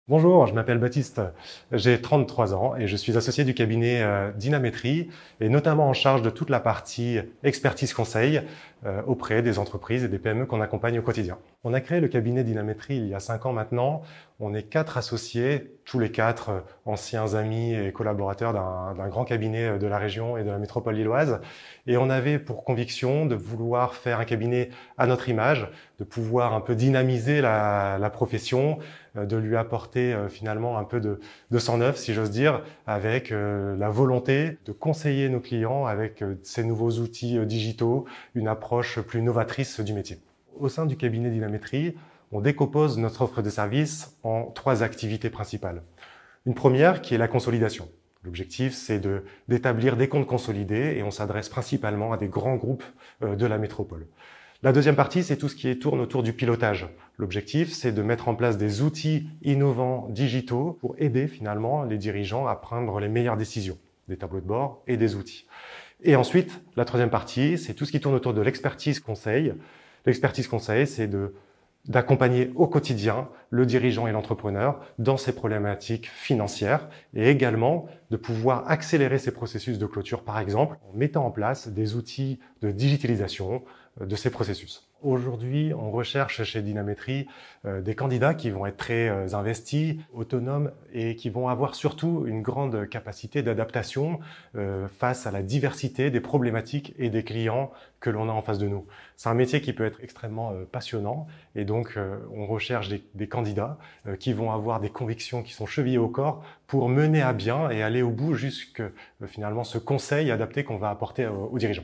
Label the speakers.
Speaker 1: Bonjour, je m'appelle Baptiste, j'ai 33 ans et je suis associé du cabinet Dynamétrie et notamment en charge de toute la partie expertise conseil auprès des entreprises et des PME qu'on accompagne au quotidien. On a créé le cabinet Dynamétrie il y a 5 ans maintenant. On est 4 associés, tous les 4 anciens amis et collaborateurs d'un grand cabinet de la région et de la métropole lilloise. Et on avait pour conviction de vouloir faire un cabinet à notre image, de pouvoir un peu dynamiser la profession, de lui apporter finalement un peu de sang neuf, si j'ose dire, avec la volonté de conseiller nos clients avec ces nouveaux outils digitaux, une approche plus novatrice du métier. Au sein du cabinet Dynamétrie, on décompose notre offre de services en 3 activités principales. Une première qui est la consolidation. L'objectif, c'est d'établir des comptes consolidés et on s'adresse principalement à des grands groupes de la métropole. La deuxième partie, c'est tout ce qui tourne autour du pilotage. L'objectif, c'est de mettre en place des outils innovants, digitaux, pour aider finalement les dirigeants à prendre les meilleures décisions, des tableaux de bord et des outils. Et ensuite, la troisième partie, c'est tout ce qui tourne autour de l'expertise conseil. L'expertise conseil, c'est d'accompagner au quotidien le dirigeant et l'entrepreneur dans ses problématiques financières et également de pouvoir accélérer ces processus de clôture, par exemple, en mettant en place des outils de digitalisation de ces processus. Aujourd'hui, on recherche chez Dynamétrie des candidats qui vont être très investis, autonomes et qui vont avoir surtout une grande capacité d'adaptation face à la diversité des problématiques et des clients que l'on a en face de nous. C'est un métier qui peut être extrêmement passionnant et donc on recherche des candidats qui vont avoir des convictions qui sont chevillées au corps pour mener à bien et aller au bout jusque finalement ce conseil adapté qu'on va apporter aux dirigeants.